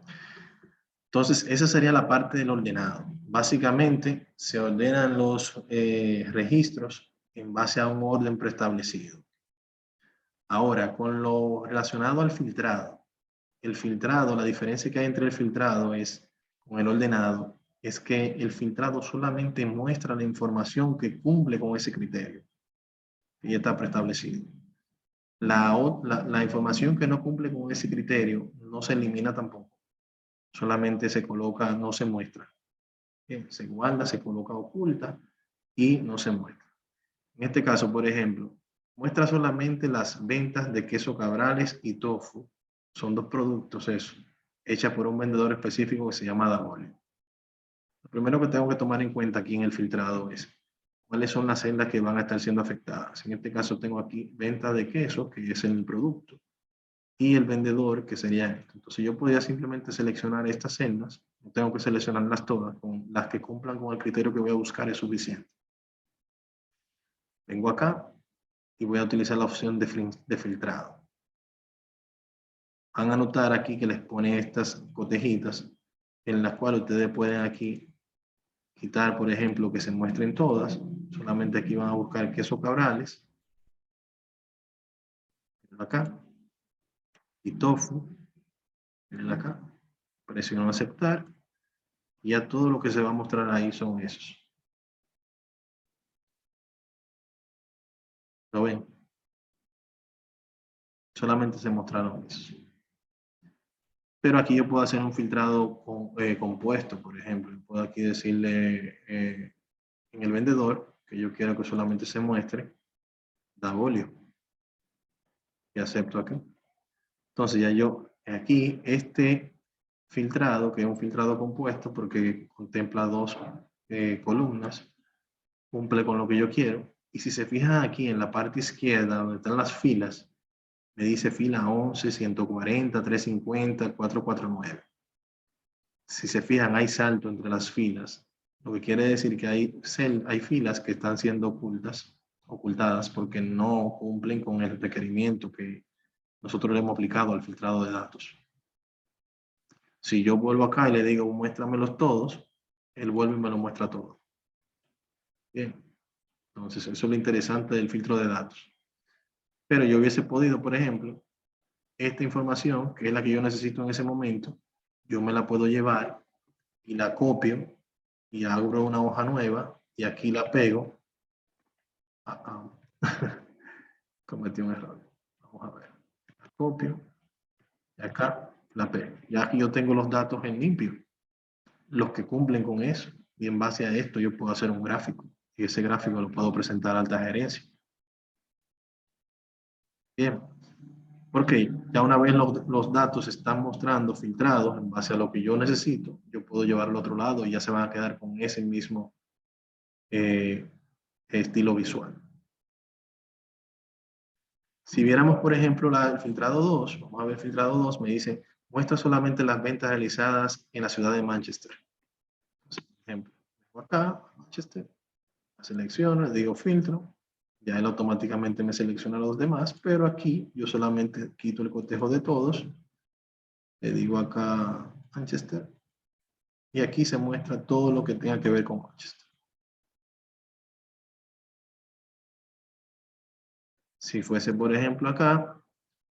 entonces esa sería la parte del ordenado. Básicamente se ordenan los registros en base a un orden preestablecido. Ahora, con lo relacionado al filtrado. El filtrado, la diferencia que hay entre el filtrado con el ordenado, es que el filtrado solamente muestra la información que cumple con ese criterio, que ya está preestablecido. La información que no cumple con ese criterio no se elimina tampoco. Solamente se coloca, no se muestra. Bien, se guarda, se coloca oculta y no se muestra. En este caso, por ejemplo, muestra solamente las ventas de queso Cabrales y tofu. Son dos productos, hechas por un vendedor específico que se llama Davolio. Lo primero que tengo que tomar en cuenta aquí en el filtrado es cuáles son las celdas que van a estar siendo afectadas. En este caso tengo aquí venta de queso, que es el producto, y el vendedor, que sería esto. Entonces yo podría simplemente seleccionar estas celdas, no tengo que seleccionarlas todas, con las que cumplan con el criterio que voy a buscar es suficiente. Vengo acá y voy a utilizar la opción de filtrado. Van a notar aquí que les pone estas cotejitas en las cuales ustedes pueden aquí quitar, por ejemplo, que se muestren todas. Solamente aquí van a buscar queso Cabrales. Acá. Y tofu. Miren acá. Presiono aceptar. Y ya todo lo que se va a mostrar ahí son esos. ¿Lo ven? Solamente se mostraron esos. Pero aquí yo puedo hacer un filtrado compuesto, por ejemplo. Puedo aquí decirle en el vendedor que yo quiero que solamente se muestre Davolio. Y acepto aquí. Entonces ya yo aquí este filtrado, que es un filtrado compuesto porque contempla dos columnas, cumple con lo que yo quiero. Y si se fijan aquí en la parte izquierda donde están las filas, me dice fila 11, 140, 350, 449. Si se fijan, hay salto entre las filas, lo que quiere decir que hay filas que están siendo ocultadas porque no cumplen con el requerimiento que nosotros le hemos aplicado al filtrado de datos. Si yo vuelvo acá y le digo muéstramelos todos, él vuelve y me lo muestra todo. Bien, entonces eso es lo interesante del filtro de datos. Pero yo hubiese podido, por ejemplo, esta información, que es la que yo necesito en ese momento, yo me la puedo llevar y la copio y abro una hoja nueva y aquí la pego. Cometí un error. Vamos a ver. La copio y acá la pego. Ya aquí yo tengo los datos en limpio, los que cumplen con eso. Y en base a esto yo puedo hacer un gráfico y ese gráfico lo puedo presentar a alta gerencia. Bien, porque ya una vez los datos se están mostrando filtrados en base a lo que yo necesito, yo puedo llevarlo al otro lado y ya se van a quedar con ese mismo estilo visual. Si viéramos, por ejemplo, el filtrado 2, vamos a ver el filtrado 2, me dice, muestra solamente las ventas realizadas en la ciudad de Manchester. Entonces, por ejemplo, vengo acá, Manchester, selecciono, le digo filtro, ya él automáticamente me selecciona los demás, pero aquí yo solamente quito el cotejo de todos, le digo acá Manchester, y aquí se muestra todo lo que tenga que ver con Manchester. Si fuese, por ejemplo, acá,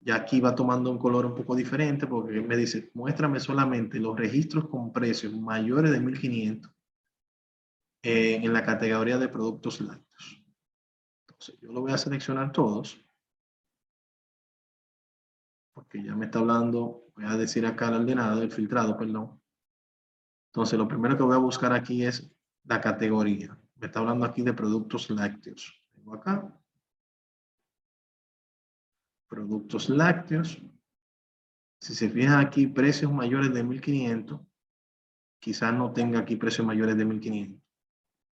ya aquí va tomando un color un poco diferente porque me dice, muéstrame solamente los registros con precios mayores de 1.500 en la categoría de productos lácteos. Entonces, yo lo voy a seleccionar todos. Porque ya me está hablando, voy a decir acá el ordenado, el filtrado, perdón. Entonces, lo primero que voy a buscar aquí es la categoría. Me está hablando aquí de productos lácteos. Tengo acá. Productos lácteos. Si se fijan aquí, precios mayores de 1.500. Quizás no tenga aquí precios mayores de 1.500.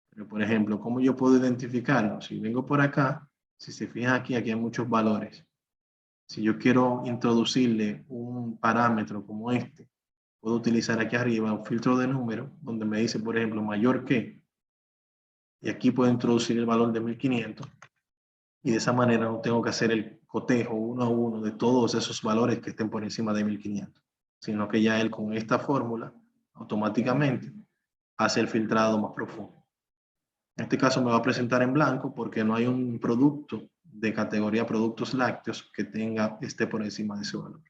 Pero, por ejemplo, ¿cómo yo puedo identificarlo? Si vengo por acá, si se fijan aquí, aquí hay muchos valores. Si yo quiero introducirle un parámetro como este, puedo utilizar aquí arriba un filtro de número donde me dice, por ejemplo, mayor que. Y aquí puedo introducir el valor de 1.500. Y de esa manera no tengo que hacer el cotejo uno a uno de todos esos valores que estén por encima de 1.500. Sino que ya él con esta fórmula automáticamente hace el filtrado más profundo. En este caso me va a presentar en blanco porque no hay un producto de categoría productos lácteos que esté por encima de ese valor.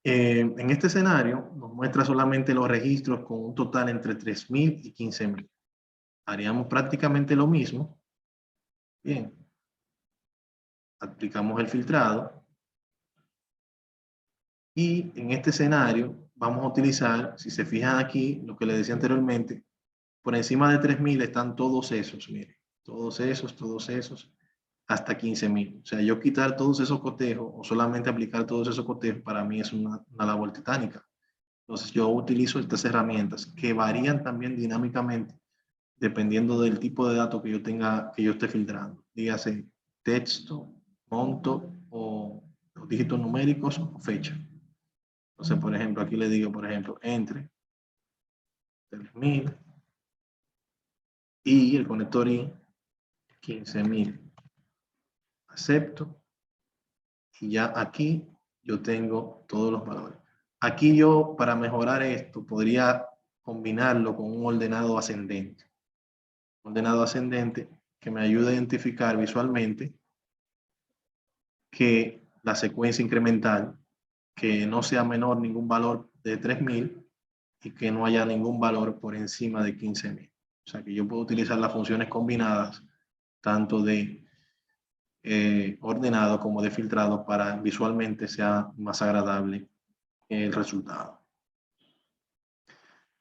En este escenario nos muestra solamente los registros con un total entre 3.000 y 15.000. Haríamos prácticamente lo mismo. Bien. Aplicamos el filtrado. Y en este escenario vamos a utilizar, si se fijan aquí, lo que les decía anteriormente, por encima de 3.000 están todos esos, miren, todos esos, hasta 15.000. O sea, yo quitar todos esos cotejos o solamente aplicar todos esos cotejos para mí es una labor titánica. Entonces yo utilizo estas herramientas que varían también dinámicamente dependiendo del tipo de datos que yo tenga, que yo esté filtrando. Dígase texto, monto o los dígitos numéricos o fecha. Entonces, por ejemplo, aquí le digo, por ejemplo, entre 3.000 y el conector I 15.000. Acepto. Y ya aquí yo tengo todos los valores. Aquí yo, para mejorar esto, podría combinarlo con un ordenado ascendente. Un ordenado ascendente que me ayude a identificar visualmente que la secuencia incremental, que no sea menor ningún valor de 3.000 y que no haya ningún valor por encima de 15.000. O sea que yo puedo utilizar las funciones combinadas, tanto de ordenado como de filtrado, para visualmente sea más agradable el resultado.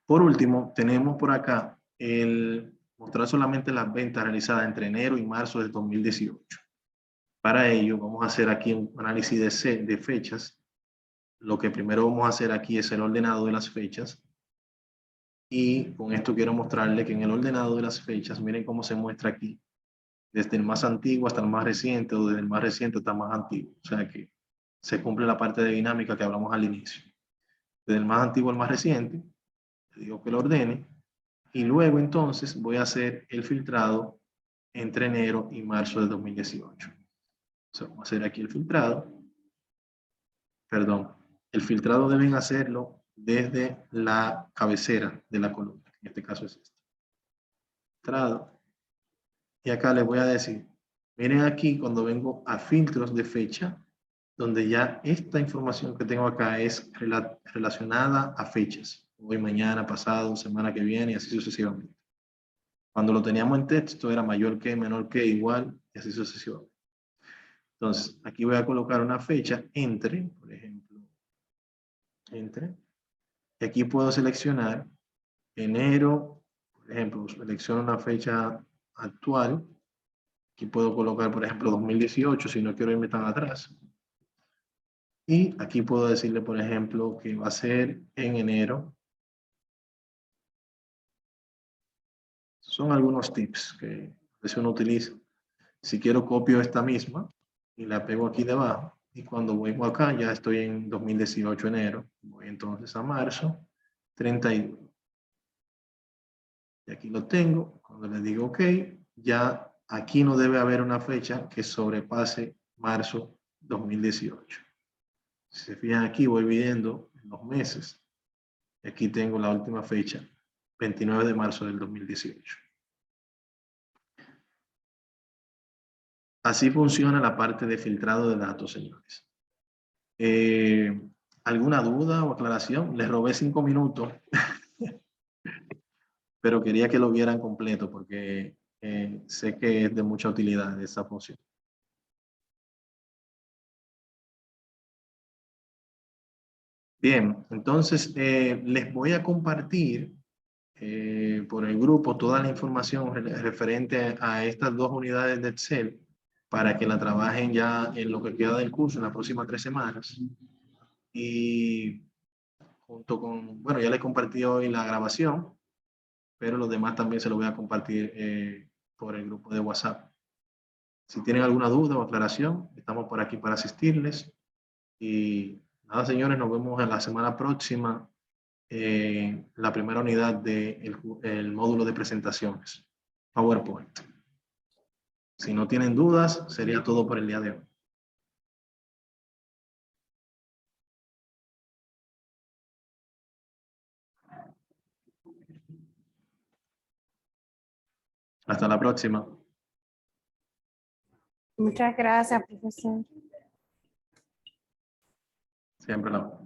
Por último, tenemos por acá el mostrar solamente las ventas realizadas entre enero y marzo de 2018. Para ello, vamos a hacer aquí un análisis de fechas. Lo que primero vamos a hacer aquí es el ordenado de las fechas. Y con esto quiero mostrarle que en el ordenado de las fechas, miren cómo se muestra aquí, desde el más antiguo hasta el más reciente, o desde el más reciente hasta el más antiguo. O sea que se cumple la parte de dinámica que hablamos al inicio. Desde el más antiguo al más reciente, le digo que lo ordene, y luego entonces voy a hacer el filtrado entre enero y marzo de 2018. Entonces vamos a hacer aquí el filtrado. Perdón, el filtrado deben hacerlo desde la cabecera de la columna. En este caso es este. Filtrado. Y acá les voy a decir, miren aquí cuando vengo a filtros de fecha, donde ya esta información que tengo acá es relacionada a fechas. Hoy, mañana, pasado, semana que viene y así sucesivamente. Cuando lo teníamos en texto era mayor que, menor que, igual y así sucesivamente. Entonces, aquí voy a colocar una fecha entre, por ejemplo, Entre. Y aquí puedo seleccionar enero, por ejemplo, selecciono una fecha actual. Aquí puedo colocar, por ejemplo, 2018, si no quiero irme tan atrás. Y aquí puedo decirle, por ejemplo, que va a ser en enero. Son algunos tips que uno utiliza. Si quiero, copio esta misma y la pego aquí debajo. Y cuando vuelvo acá, ya estoy en 2018 enero. Voy entonces a marzo 31. Y aquí lo tengo. Cuando le digo OK, ya aquí no debe haber una fecha que sobrepase marzo 2018. Si se fijan aquí, voy viendo los meses. Y aquí tengo la última fecha, 29 de marzo del 2018. Así funciona la parte de filtrado de datos, señores. ¿Alguna duda o aclaración? Les robé 5 minutos, pero quería que lo vieran completo porque sé que es de mucha utilidad esa función. Bien, entonces les voy a compartir por el grupo toda la información referente a estas 2 unidades de Excel para que la trabajen ya en lo que queda del curso en las próximas 3 semanas. Y junto con, bueno, ya les compartí hoy la grabación, pero los demás también se los voy a compartir por el grupo de WhatsApp. Si tienen alguna duda o aclaración, estamos por aquí para asistirles. Y nada, señores, nos vemos en la semana próxima. La primera unidad del módulo de presentaciones, PowerPoint. Si no tienen dudas, sería todo por el día de hoy. Hasta la próxima. Muchas gracias, profesor. Siempre la